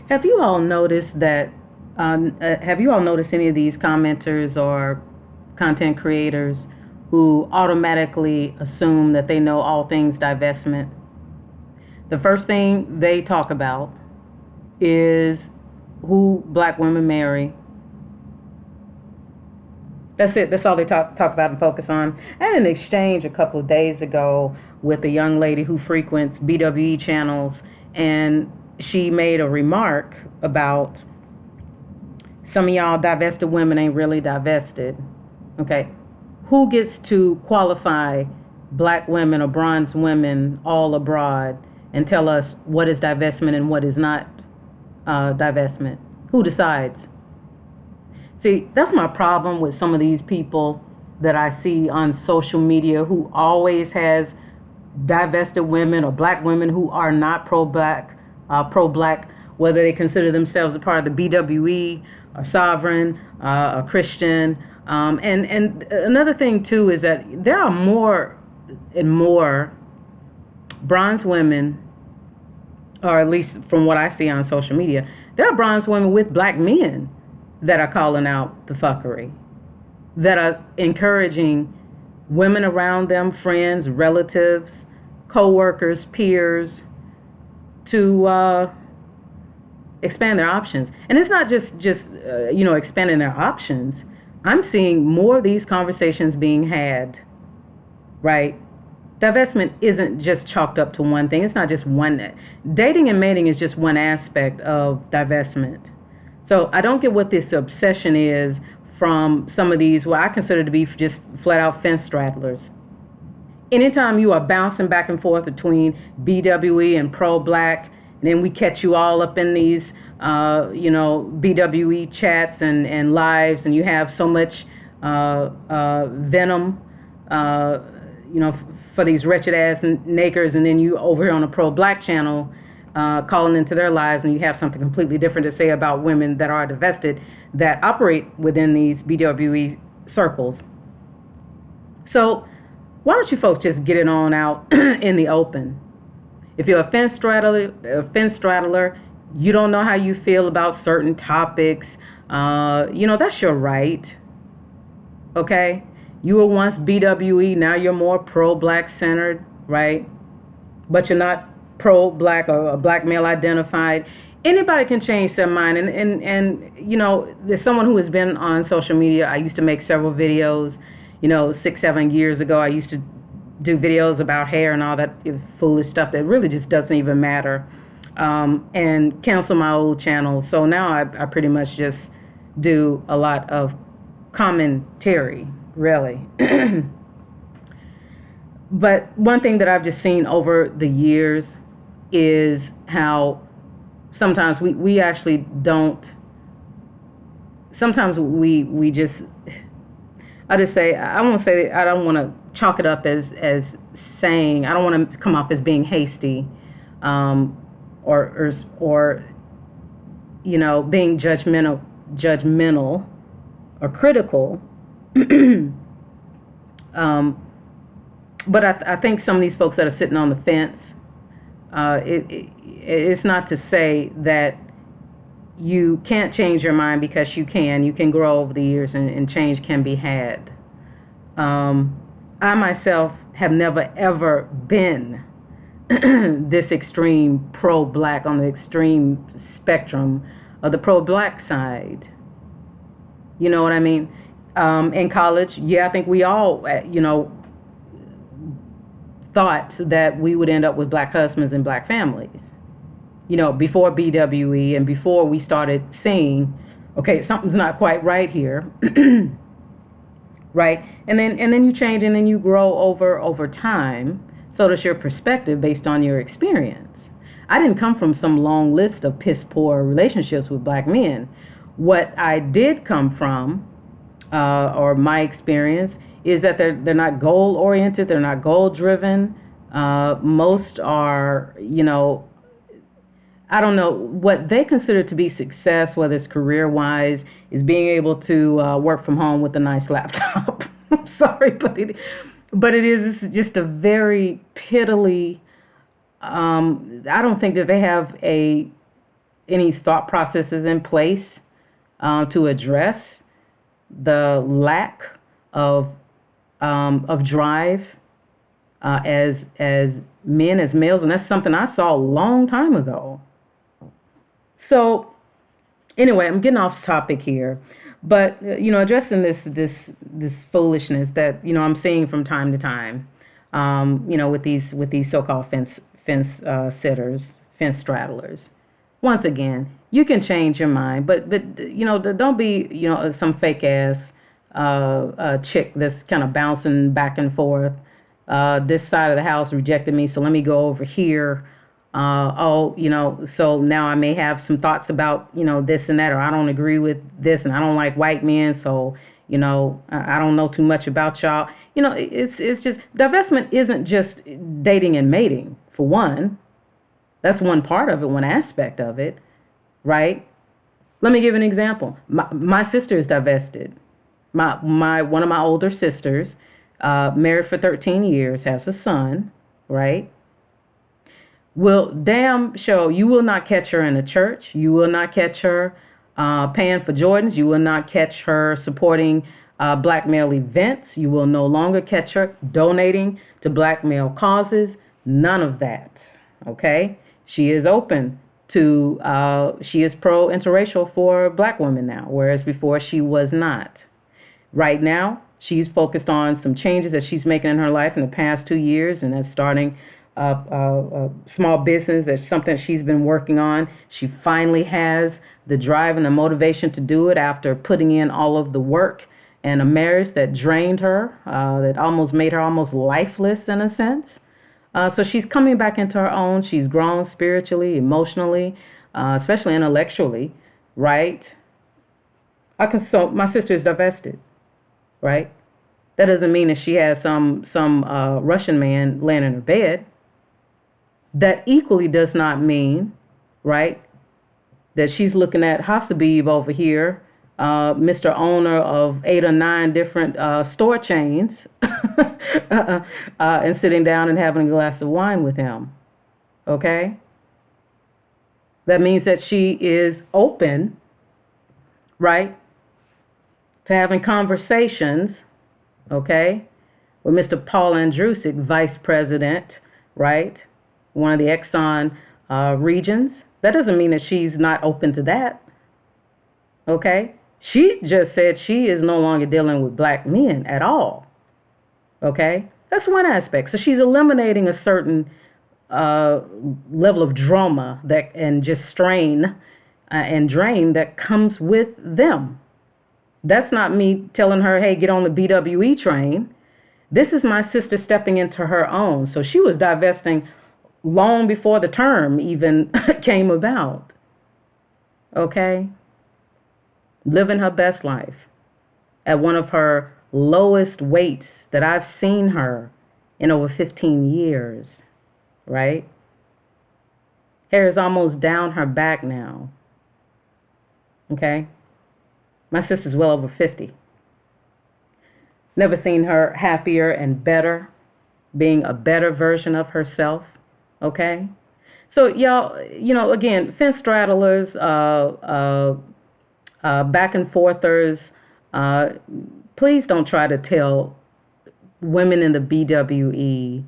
Have you all noticed that? Have you all noticed any of these commenters or content creators who automatically assume that they know all things divestment? The first thing they talk about is who black women marry. That's it. That's all they talk about and focus on. I had an exchange a couple of days ago with a young lady who frequents BWE channels, and she made a remark about some of y'all divested women ain't really divested. Okay, who gets to qualify black women or bronze women all abroad and tell us what is divestment and what is not divestment? Who decides? See, that's my problem with some of these people that I see on social media who always has divested women or black women who are not pro-black, whether they consider themselves a part of the BWE or sovereign, or Christian. And another thing too is that there are more and more bronze women, or at least from what I see on social media, there are bronze women with black men that are calling out the fuckery, that are encouraging women around them, friends, relatives, co-workers, peers, to expand their options. And it's not just expanding their options. I'm seeing more of these conversations being had, right? Divestment isn't just chalked up to one thing. It's not just one. Dating and mating is just one aspect of divestment. So I don't get what this obsession is from some of these, what I consider to be just flat out fence straddlers. Anytime you are bouncing back and forth between BWE and pro-black, and then we catch you all up in these, BWE chats and lives, and you have so much venom, for these wretched ass nakers, and then you over here on a pro-black channel, calling into their lives, and you have something completely different to say about women that are divested that operate within these BWE circles. So why don't you folks just get it on out in the open? If you're a fence straddler, you don't know how you feel about certain topics. That's your right. Okay? You were once BWE, now you're more pro-black centered, right? But you're not pro-black or black male identified. Anybody can change their mind. And there's someone who has been on social media. I used to make several videos, 6-7 years ago. I used to do videos about hair and all that foolish stuff that really just doesn't even matter, and cancel my old channel. So now I pretty much just do a lot of commentary, really. But one thing that I've just seen over the years is how sometimes we actually don't, sometimes we just, I just say, I won't say, I don't want to chalk it up as saying, I don't want to come off as being hasty, or being judgmental or critical. But I think some of these folks that are sitting on the fence, it's not to say that you can't change your mind, because you can grow over the years, and change can be had. I myself have never ever been this extreme pro-black, on the extreme spectrum of the pro-black side. You know what I mean? In college, I think we all, thought that we would end up with black husbands and black families. Before BWE and before we started seeing, okay, something's not quite right here, right? And then you change, and then you grow over time. So does your perspective based on your experience. I didn't come from some long list of piss poor relationships with black men. What I did come from, or my experience, is that they're not goal oriented, they're not goal driven. Most are, I don't know, what they consider to be success, whether it's career wise, is being able to work from home with a nice laptop. I'm sorry, but it is just a very piddly. I don't think that they have a any thought processes in place to address the lack of drive as men, as males, and that's something I saw a long time ago. So anyway, I'm getting off topic here, but addressing this foolishness that I'm seeing from time to time, with these so-called fence fence straddlers. Once again, you can change your mind, but don't be some fake ass chick that's kind of bouncing back and forth. This side of the house rejected me, so let me go over here. So now I may have some thoughts about, this and that, or I don't agree with this, and I don't like white men, so, I don't know too much about y'all. It's just, divestment isn't just dating and mating, for one. That's one part of it, one aspect of it, right? Let me give an example. My sister is divested. One of my older sisters, married for 13 years, has a son, right? Will damn show you will not catch her in a church. You will not catch her paying for Jordans. You will not catch her supporting black male events. You will no longer catch her donating to black male causes. None of that. Okay? She is open to, she is pro-interracial for black women now, whereas before she was not. Right now, she's focused on some changes that she's making in her life in the past 2 years, and that's starting a small business. That's something she's been working on. She finally has the drive and the motivation to do it after putting in all of the work and a marriage that drained her, that almost made her almost lifeless in a sense. So she's coming back into her own. She's grown spiritually, emotionally, especially intellectually, right? So my sister is divested, right? That doesn't mean that she has some Russian man laying in her bed. That equally does not mean, right, that she's looking at Hasabib over here, Mr. Owner of 8 or 9 different store chains, and sitting down and having a glass of wine with him. Okay? That means that she is open, right, to having conversations, okay, with Mr. Paul Andrusic, Vice President, right, one of the Exxon regions. That doesn't mean that she's not open to that, okay? She just said she is no longer dealing with black men at all, okay? That's one aspect. So she's eliminating a certain level of drama that and just strain and drain that comes with them. That's not me telling her, hey, get on the BWE train. This is my sister stepping into her own. So she was divesting long before the term even came about. Okay? Living her best life at one of her lowest weights that I've seen her in over 15 years. Right? Hair is almost down her back now. Okay? My sister's well over 50. Never seen her happier and better, being a better version of herself. Okay? So, y'all, again, fence straddlers, back and forthers, please don't try to tell women in the BWE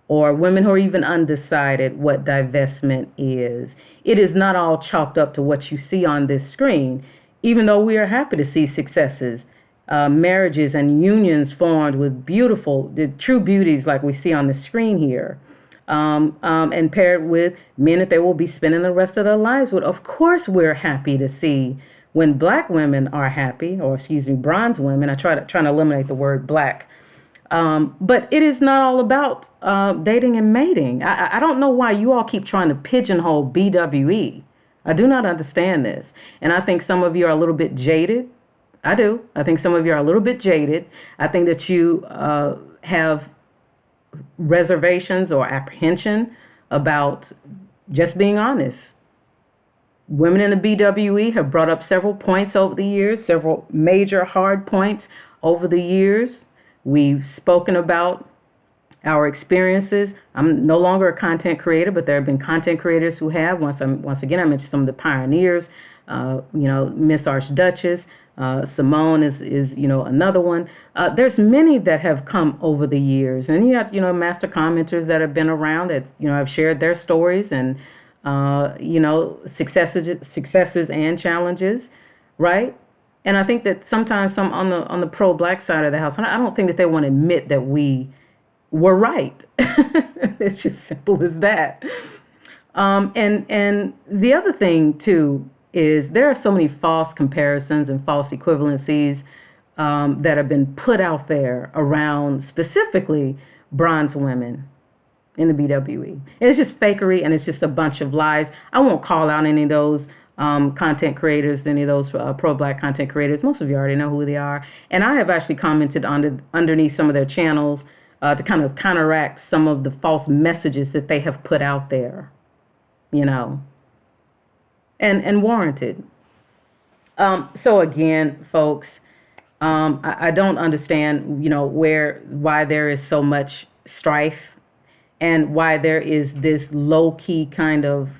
or women who are even undecided what divestment is. It is not all chalked up to what you see on this screen, even though we are happy to see successes, marriages and unions formed with the true beauties like we see on the screen here, and paired with men that they will be spending the rest of their lives with. Of course, we're happy to see when black women are happy, or excuse me, bronze women. I try to eliminate the word black. But it is not all about dating and mating. I don't know why you all keep trying to pigeonhole BWE. I do not understand this. And I think some of you are a little bit jaded. I do. I think some of you are a little bit jaded. I think that you have reservations or apprehension about just being honest. Women in the BWE have brought up several points over the years, several major hard points over the years. We've spoken about our experiences. I'm no longer a content creator, but there have been content creators who have. Once again, I mentioned some of the pioneers. Miss Archduchess, Simone is another one. There's many that have come over the years, and you have master commenters that have been around that have shared their stories and successes and challenges, right? And I think that sometimes some on the pro black side of the house, I don't think that they want to admit that we were right. It's just simple as that. And the other thing too is there are so many false comparisons and false equivalencies that have been put out there around specifically bronze women in the BWE. And it's just fakery and it's just a bunch of lies. I won't call out any of those content creators, any of those pro-black content creators. Most of you already know who they are. And I have actually commented underneath some of their channels to kind of counteract some of the false messages that they have put out there, and warranted. So again, folks, I don't understand, why there is so much strife and why there is this low-key kind of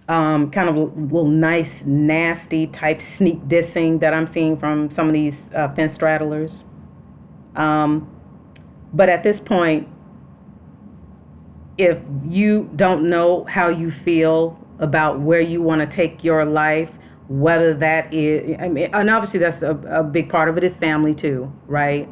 little nice, nasty type sneak dissing that I'm seeing from some of these fence straddlers. But at this point, if you don't know how you feel about where you want to take your life, whether that is, and obviously that's a big part of it is family too, right?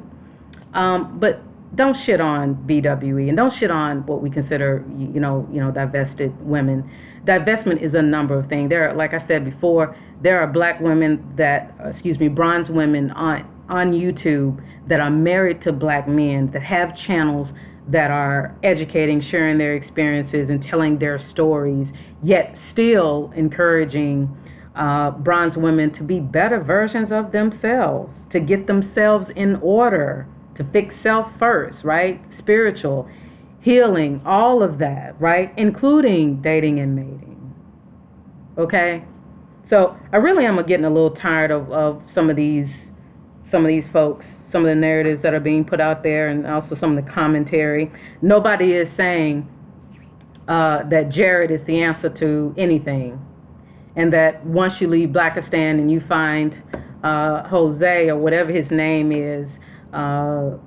But don't shit on BWE and don't shit on what we consider, divested women. Divestment is a number of things. There are, like I said before, there are black women bronze women on YouTube that are married to black men that have channels that are educating, sharing their experiences and telling their stories, yet still encouraging bronze women to be better versions of themselves, to get themselves in order, to fix self first, right? Spiritual, healing, all of that, right? Including dating and mating. Okay? So I really am getting a little tired of some of these folks, some of the narratives that are being put out there, and also some of the commentary. Nobody is saying that Jared is the answer to anything, and that once you leave Blackistan and you find Jose or whatever his name is, Michele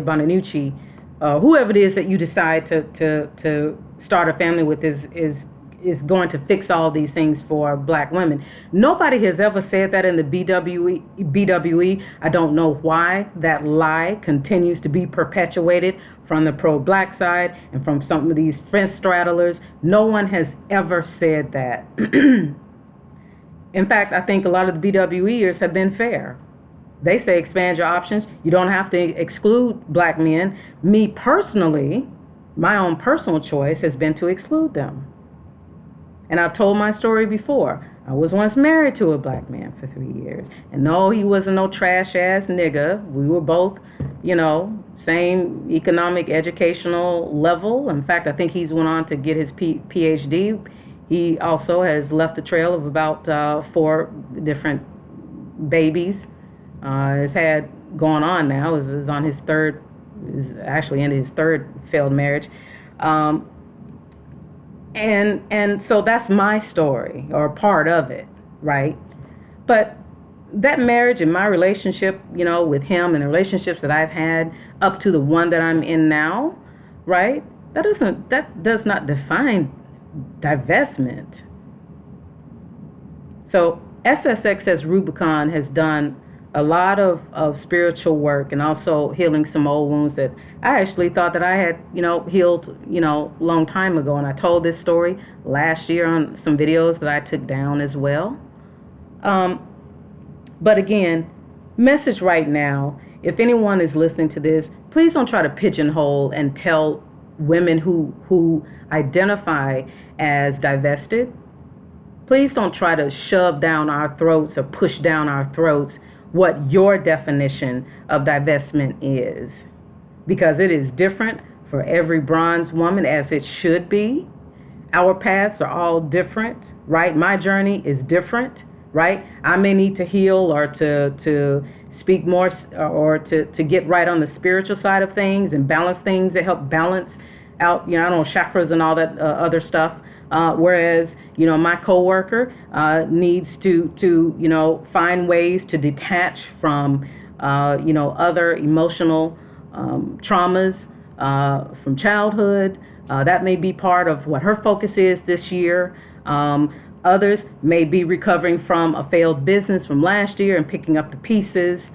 Bonanucci, whoever it is that you decide to start a family with is going to fix all these things for black women. Nobody has ever said that in the BWE. I don't know why that lie continues to be perpetuated from the pro-black side and from some of these fence straddlers. No one has ever said that. In fact, I think a lot of the BWE'ers have been fair. They say expand your options. You don't have to exclude black men. Me personally, my own personal choice has been to exclude them. And I've told my story before. I was once married to a black man for 3 years. And no, he wasn't no trash-ass nigga. We were both, same economic, educational level. In fact, I think he's went on to get his PhD. He also has left a trail of about 4 different babies. Has had going on now. Is on his third, is actually into his third failed marriage. And so that's my story, or part of it, right? But that marriage and my relationship, with him and the relationships that I've had up to the one that I'm in now, right? That does not define divestment. So SSXS Rubicon has done a lot of spiritual work and also healing some old wounds that I actually thought that I had, healed, long time ago. And I told this story last year on some videos that I took down as well. But again, message right now, if anyone is listening to this, please don't try to pigeonhole and tell women who identify as divested. Please don't try to shove down our throats or push down our throats what your definition of divestment is, because it is different for every bronze woman, as it should be. Our paths are all different, right? My journey is different, right? I may need to heal or to speak more or to get right on the spiritual side of things and balance things that help balance out, I don't know, chakras and all that other stuff. Whereas, my coworker needs to find ways to detach from, other emotional traumas from childhood. That may be part of what her focus is this year. Others may be recovering from a failed business from last year and picking up the pieces,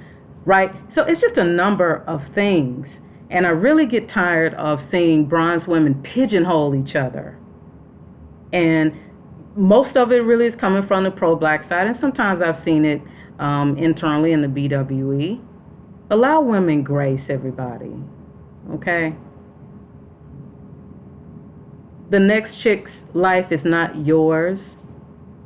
right? So it's just a number of things. And I really get tired of seeing bronze women pigeonhole each other. And most of it really is coming from the pro-black side. And sometimes I've seen it internally in the BWE. Allow women grace, everybody. Okay? The next chick's life is not yours.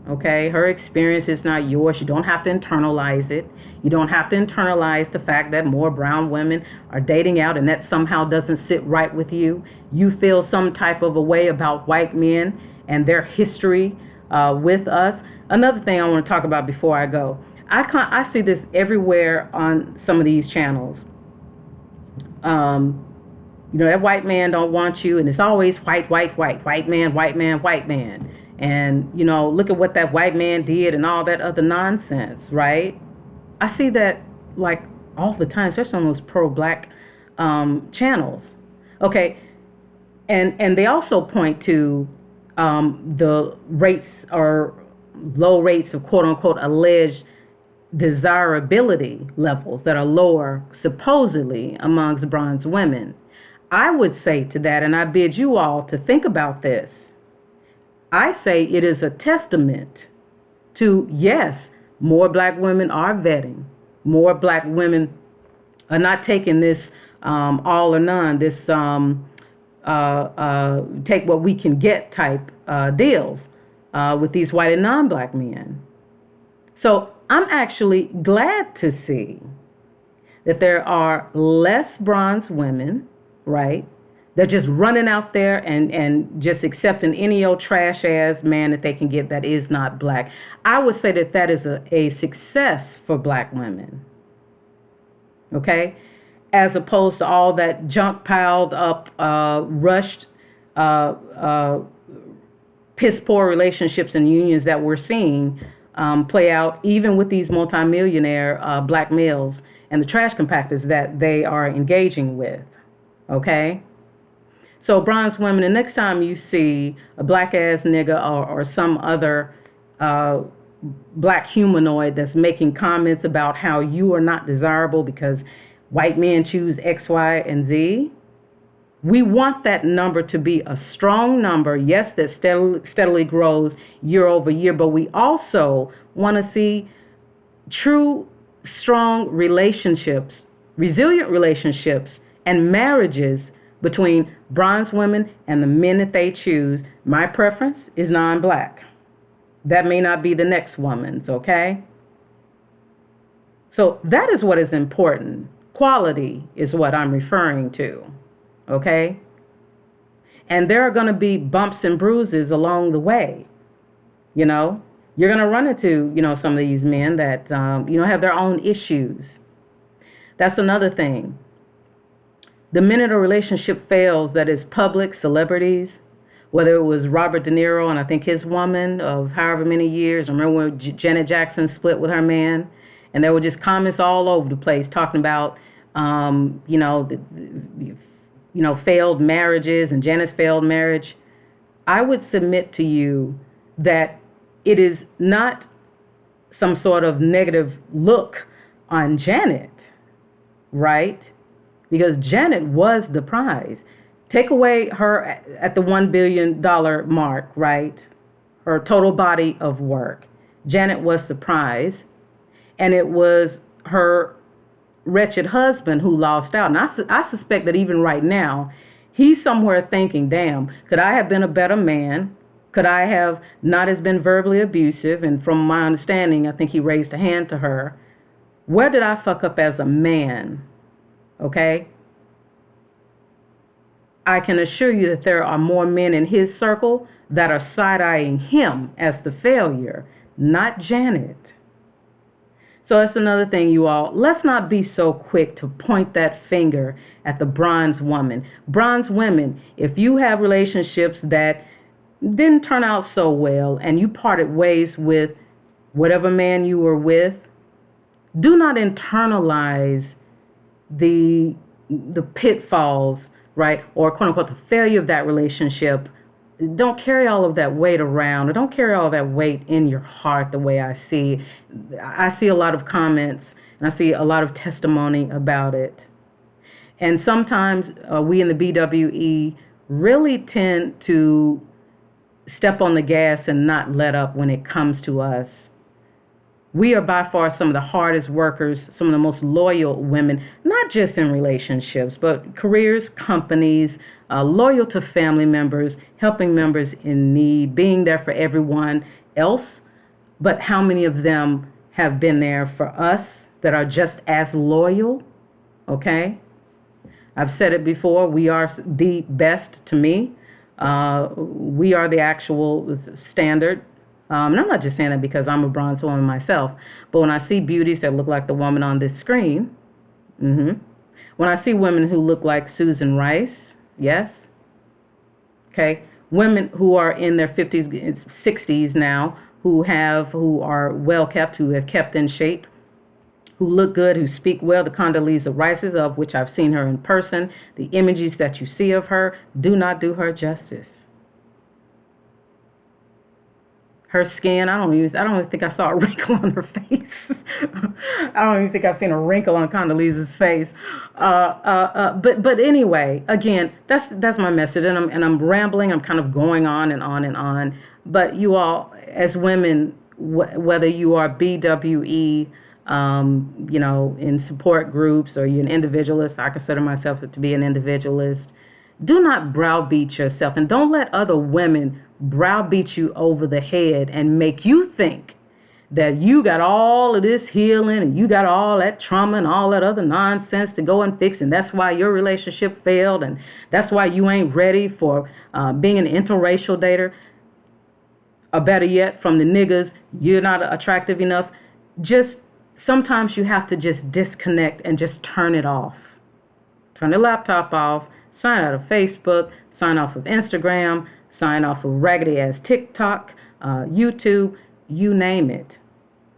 Okay? Her experience is not yours. You don't have to internalize it. You don't have to internalize the fact that more brown women are dating out and that somehow doesn't sit right with you. You feel some type of a way about white men and their history with us. Another thing I want to talk about before I go. I see this everywhere on some of these channels. That white man don't want you, and it's always white man. And, look at what that white man did and all that other nonsense, right? I see that like all the time, especially on those pro-black channels. Okay, and they also point to the rates or low rates of quote-unquote alleged desirability levels that are lower supposedly amongst bronze women. I would say to that, and I bid you all to think about this, I say it is a testament to, yes, more black women are vetting. More black women are not taking this all or none, this take what we can get type deals with these white and non-black men. So I'm actually glad to see that there are less bronze women, right? They're just running out there and just accepting any old trash ass man that they can get that is not black. I would say that that is a success for black women. Okay? As opposed to all that junk piled up, rushed, piss poor relationships and unions that we're seeing play out even with these multimillionaire black males and the trash compactors that they are engaging with. Okay? So bronze women, the next time you see a black ass nigga or some other black humanoid that's making comments about how you are not desirable because white men choose X, Y, and Z, we want that number to be a strong number, yes, that steadily grows year over year, but we also want to see true, strong relationships, resilient relationships, and marriages between bronze women and the men that they choose. My preference is non-black. That may not be the next woman's, okay? So that is what is important. Quality is what I'm referring to, okay? And there are going to be bumps and bruises along the way. You're going to run into, some of these men that, have their own issues. That's another thing. The minute a relationship fails that is public, celebrities, whether it was Robert De Niro and I think his woman of however many years, I remember when Janet Jackson split with her man, and there were just comments all over the place talking about, failed marriages and Janet's failed marriage. I would submit to you that it is not some sort of negative look on Janet, right? Because Janet was the prize. Take away her at the $1 billion mark, right? Her total body of work. Janet was the prize. And it was her wretched husband who lost out. And I suspect that even right now, he's somewhere thinking, damn, could I have been a better man? Could I have not as been verbally abusive? And from my understanding, I think he raised a hand to her. Where did I fuck up as a man? Okay? I can assure you that there are more men in his circle that are side-eyeing him as the failure, not Janet. So that's another thing, you all. Let's not be so quick to point that finger at the bronze woman. Bronze women, if you have relationships that didn't turn out so well and you parted ways with whatever man you were with, do not internalize the pitfalls, right? Or quote unquote the failure of that relationship. Don't carry all of that weight around, or don't carry all that weight in your heart the way I see. I see a lot of comments and I see a lot of testimony about it. And sometimes we in the BWE really tend to step on the gas and not let up when it comes to us. We are by far some of the hardest workers, some of the most loyal women, not just in relationships, but careers, companies, loyal to family members, helping members in need, being there for everyone else. But how many of them have been there for us that are just as loyal? Okay? I've said it before, we are the best to me. We are the actual standard. And I'm not just saying that because I'm a bronze woman myself, but when I see beauties that look like the woman on this screen, when I see women who look like Susan Rice, yes, okay, women who are in their 50s, 60s now, who are well kept, who have kept in shape, who look good, who speak well, the Condoleezza Rices, of which I've seen her in person, the images that you see of her do not do her justice. Her skin, I don't even think I saw a wrinkle on her face. I don't even think I've seen a wrinkle on Condoleezza's face. But anyway, again, that's my message, and I'm rambling. I'm kind of going on and on and on. But you all, as women, whether you are BWE, in support groups, or you're an individualist, I consider myself to be an individualist. Do not browbeat yourself, and don't let other women browbeat you over the head and make you think that you got all of this healing and you got all that trauma and all that other nonsense to go and fix, and that's why your relationship failed, and that's why you ain't ready for being an interracial dater, or better yet, from the niggas, you're not attractive enough. Just sometimes you have to just disconnect and just turn it off. Turn the laptop off. Sign out of Facebook, sign off of Instagram, sign off of raggedy ass TikTok, YouTube, you name it.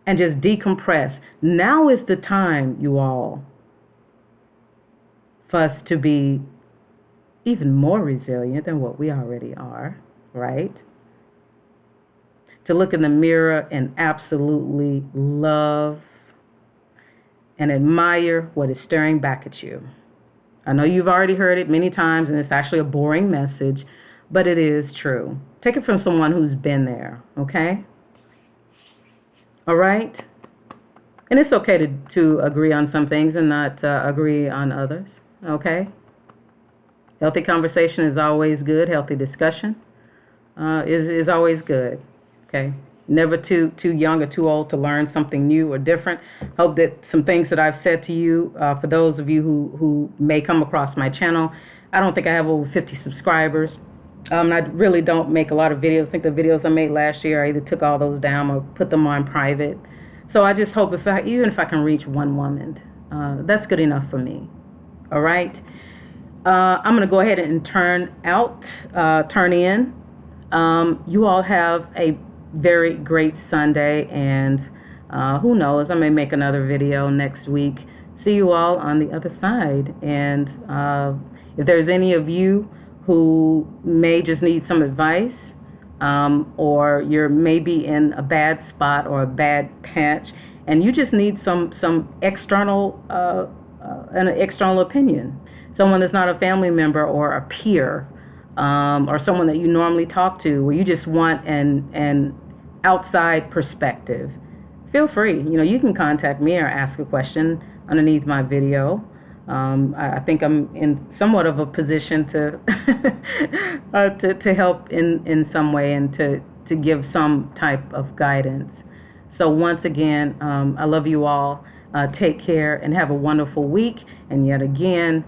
And just decompress. Now is the time, you all, for us to be even more resilient than what we already are, right? To look in the mirror and absolutely love and admire what is staring back at you. I know you've already heard it many times, and it's actually a boring message, but it is true. Take it from someone who's been there, okay? All right? And it's okay to agree on some things and not agree on others, okay? Healthy conversation is always good. Healthy discussion is always good, okay? Never too young or too old to learn something new or different. Hope that some things that I've said to you, for those of you who may come across my channel, I don't think I have over 50 subscribers. I really don't make a lot of videos. I think the videos I made last year, I either took all those down or put them on private. So I just hope even if I can reach one woman, that's good enough for me. All right. I'm going to go ahead and turn in. You all have a very great Sunday, and who knows, I may make another video next week. See you all on the other side. And if there's any of you who may just need some advice, or you're maybe in a bad spot or a bad patch, and you just need some external an external opinion, someone that's not a family member or a peer, or someone that you normally talk to, where you just want an outside perspective, feel free. You can contact me or ask a question underneath my video. I think I'm in somewhat of a position to to help in some way, and to give some type of guidance. So once again, I love you all. Take care and have a wonderful week. And yet again,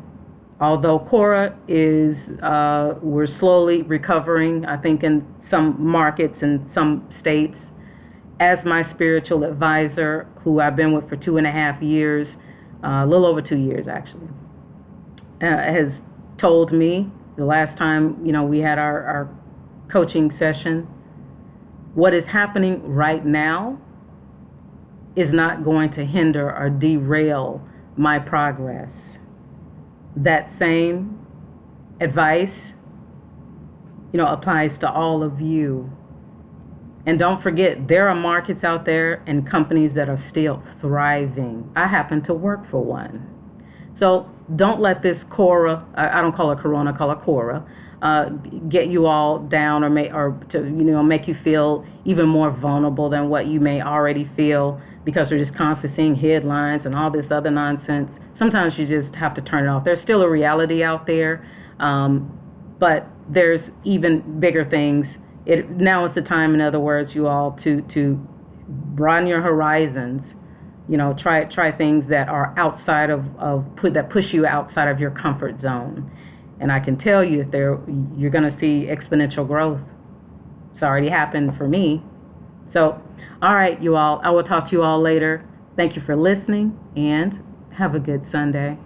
although Cora we're slowly recovering, I think in some markets and some states, as my spiritual advisor, who I've been with for 2.5 years, a little over 2 years actually, has told me the last time, we had our coaching session, what is happening right now is not going to hinder or derail my progress. That same advice, applies to all of you. And don't forget, there are markets out there and companies that are still thriving. I happen to work for one. So don't let this Cora, I don't call her Corona, I call her Cora, get you all down or make you feel even more vulnerable than what you may already feel, because we're just constantly seeing headlines and all this other nonsense. Sometimes you just have to turn it off. There's still a reality out there, but there's even bigger things. Now is the time, in other words, you all, to broaden your horizons. Try things that are outside that push you outside of your comfort zone. And I can tell you you're going to see exponential growth. It's already happened for me. So, all right, you all, I will talk to you all later. Thank you for listening, and have a good Sunday.